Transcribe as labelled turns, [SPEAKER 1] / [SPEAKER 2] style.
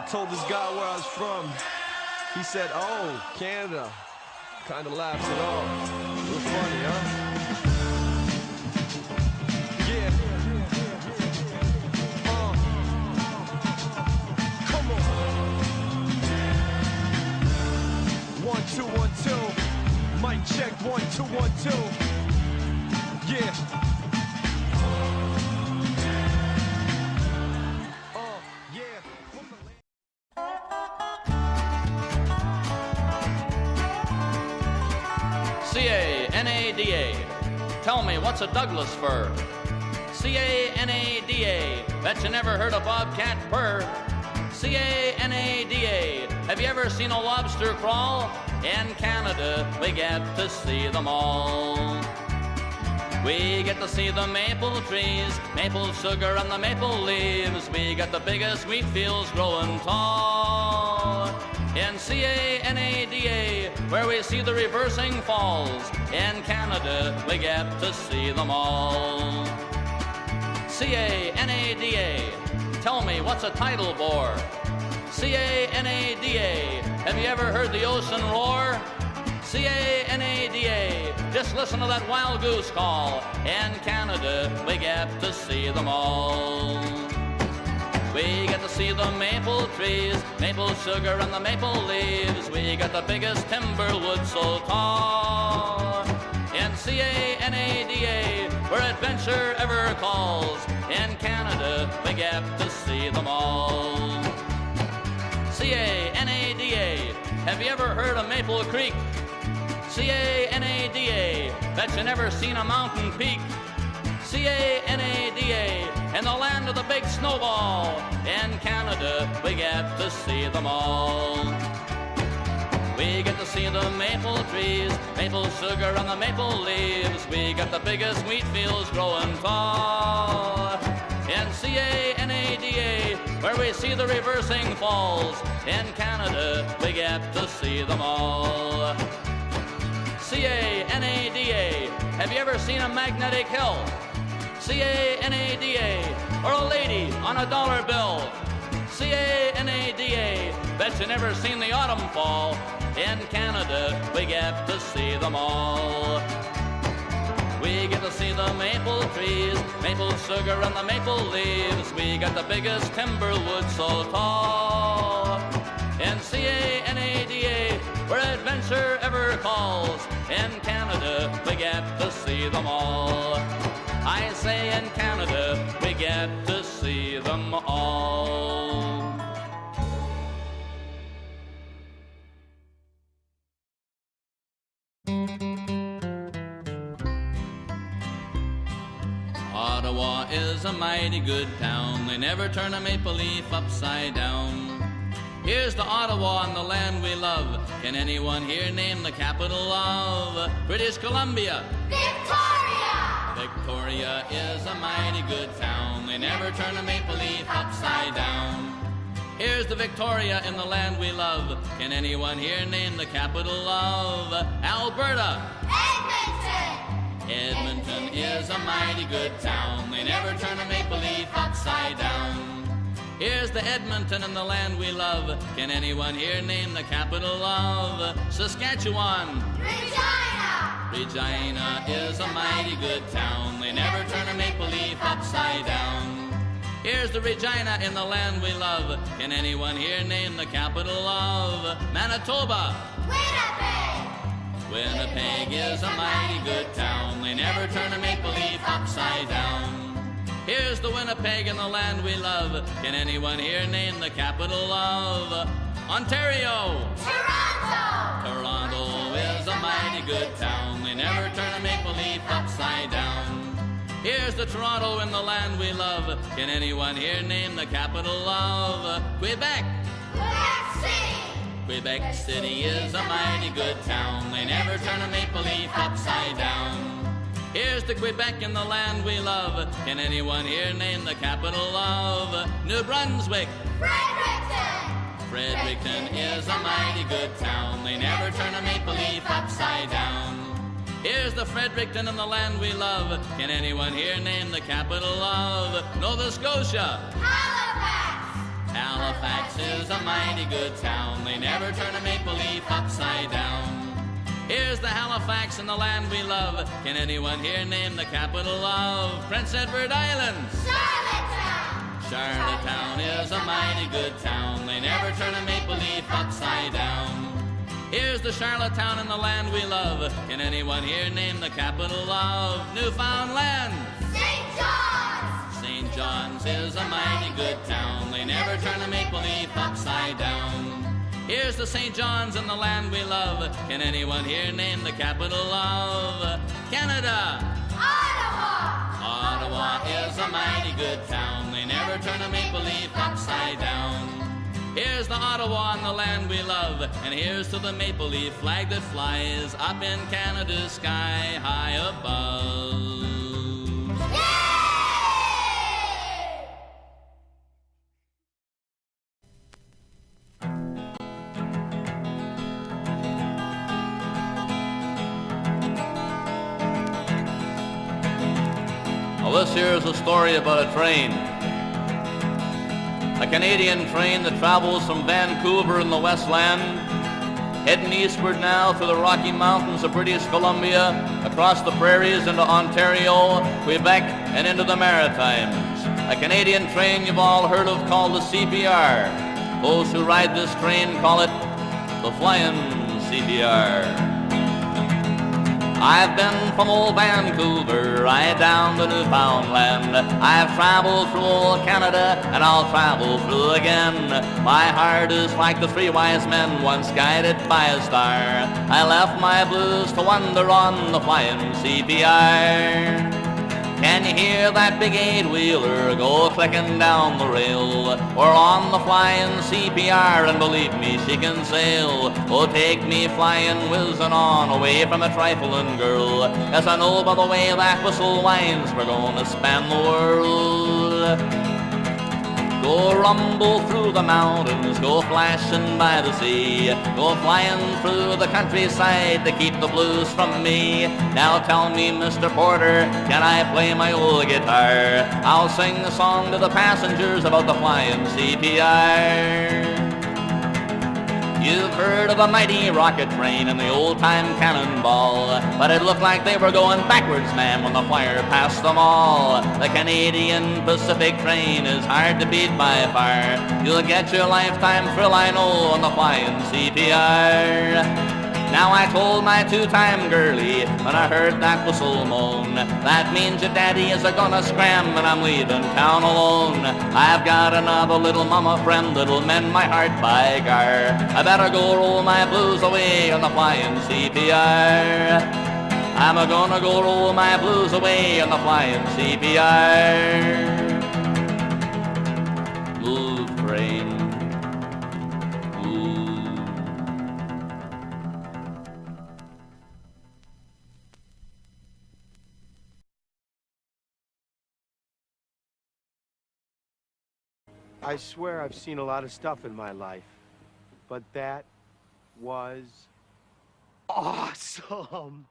[SPEAKER 1] told this guy where I was from. He said, oh, Canada. Kind of laughs it off. Real funny, huh? Yeah. Come on. 1, 2, 1, 2. Mic check 1, 2, 1, 2. Yeah.
[SPEAKER 2] C-A-N-A-D-A. Tell me, what's a Douglas fir? C-A-N-A-D-A. Bet you never heard a bobcat purr. C-A-N-A-D-A. Have you ever seen a lobster crawl? In Canada, we get to see them all. We get to see the maple trees, maple sugar and the maple leaves. We got the biggest wheat fields growing tall. In C-A-N-A-D-A, where we see the reversing falls. In Canada, we get to see them all. C-A-N-A-D-A, tell me, what's a tidal bore? C-A-N-A-D-A, have you ever heard the ocean roar? C-A-N-A-D-A, just listen to that wild goose call. In Canada, we get to see them all. We get to see the maple trees, maple sugar and the maple leaves. We got the biggest timber wood so tall. In C-A-N-A-D-A, where adventure ever calls. In Canada, we get to see them all. C-A-N-A-D-A, have you ever heard of Maple Creek? C-A-N-A-D-A, bet you never seen a mountain peak. C-A-N-A-D-A, in the land of the big snowball. In Canada, we get to see them all. We get to see the maple trees, maple sugar and the maple leaves. We got the biggest wheat fields growing tall. In C-A-N-A-D-A, where we see the reversing falls. In Canada, we get to see them all. C-A-N-A-D-A, have you ever seen a magnetic hill? C-A-N-A-D-A, or a lady on a dollar bill. C-A-N-A-D-A, bet you never seen the autumn fall. In Canada, we get to see them all. We get to see the maple trees, maple sugar and the maple leaves. We got the biggest timber wood so tall. In C-A-N-A-D-A, where adventure ever calls. In Canada, we get to see them all. I say in Canada, we get to see them all. Ottawa is a mighty good town. They never turn a maple leaf upside down. Here's to Ottawa and the land we love. Can anyone here name the capital of British Columbia?
[SPEAKER 3] Victoria!
[SPEAKER 2] Victoria is a mighty good town. They never turn a maple leaf upside down. Here's the Victoria in the land we love. Can anyone here name the capital of Alberta?
[SPEAKER 3] Edmonton!
[SPEAKER 2] Edmonton is a mighty good town. They never turn a maple leaf upside down. Here's the Edmonton in the land we love. Can anyone here name the capital of Saskatchewan?
[SPEAKER 3] Regina!
[SPEAKER 2] Regina is a mighty good town. They never turn a maple leaf upside down. Here's the Regina in the land we love. Can anyone here name the capital of Manitoba?
[SPEAKER 3] Winnipeg!
[SPEAKER 2] Winnipeg is a mighty good town. They never turn a maple leaf upside down. Here's the Winnipeg in the land we love. Can anyone here name the capital of Ontario?
[SPEAKER 3] Toronto!
[SPEAKER 2] Toronto is a mighty good town. They never turn a maple leaf upside down. Here's the Toronto in the land we love. Can anyone here name the capital of Quebec?
[SPEAKER 3] Quebec City!
[SPEAKER 2] Quebec City is a mighty good town. They never turn a maple leaf upside down. Here's the Quebec in the land we love. Can anyone here name the capital of New Brunswick?
[SPEAKER 3] Fredericton!
[SPEAKER 2] Fredericton is a mighty good town. They never turn a maple leaf upside down. Here's the Fredericton in the land we love. Can anyone here name the capital of Nova Scotia?
[SPEAKER 3] Halifax!
[SPEAKER 2] Halifax is a mighty good town. They never turn a maple leaf upside down. Here's the Halifax in the land we love. Can anyone here name the capital of Prince Edward Island?
[SPEAKER 3] Charlottetown.
[SPEAKER 2] Charlottetown is a mighty good town. They never turn a maple leaf upside down. Here's the Charlottetown in the land we love. Can anyone here name the capital of Newfoundland?
[SPEAKER 3] St. John's.
[SPEAKER 2] St. John's is a mighty good town. They never turn a maple leaf upside down. Here's the St. John's in the land we love. Can anyone here name the capital of Canada?
[SPEAKER 3] Ottawa.
[SPEAKER 2] Ottawa is a mighty good town. They never turn a maple leaf upside down. Here's the Ottawa in the land we love. And here's to the maple leaf flag that flies up in Canada's sky high above.
[SPEAKER 3] Yay!
[SPEAKER 2] Well, this here is a story about a train. A Canadian train that travels from Vancouver in the Westland, heading eastward now through the Rocky Mountains of British Columbia, across the prairies into Ontario, Quebec, and into the Maritimes. A Canadian train you've all heard of called the CPR. Those who ride this train call it the Flying CPR. I've been from old Vancouver right down to Newfoundland. I've traveled through old Canada and I'll travel through again. My heart is like the three wise men once guided by a star. I left my blues to wander on the Flying CPR. Can you hear that big eight-wheeler go clicking down the rail? We're on the Flying CPR, and believe me, she can sail. Oh, take me flying, whizzing on, away from a trifling girl. As I know by the way that whistle whines, we're gonna span the world. Go rumble through the mountains, go flashing by the sea, go flying through the countryside to keep the blues from me. Now tell me, Mr. Porter, can I play my old guitar? I'll sing a song to the passengers about the Flying CPR. You've heard of a mighty rocket train and the old-time cannonball, but it looked like they were going backwards, man, when the flyer passed them all. The Canadian Pacific train is hard to beat by far. You'll get your lifetime thrill, I know, on the Flying CPR. Now I told my two-time girlie when I heard that whistle moan, that means your daddy is a-gonna scram and I'm leaving town alone. I've got another little mama friend that'll mend my heart by gar. I better go roll my blues away on the Flying CPR. I'm a-gonna go roll my blues away on the Flying CPR. Move, train.
[SPEAKER 4] I swear I've seen a lot of stuff in my life, but that was awesome.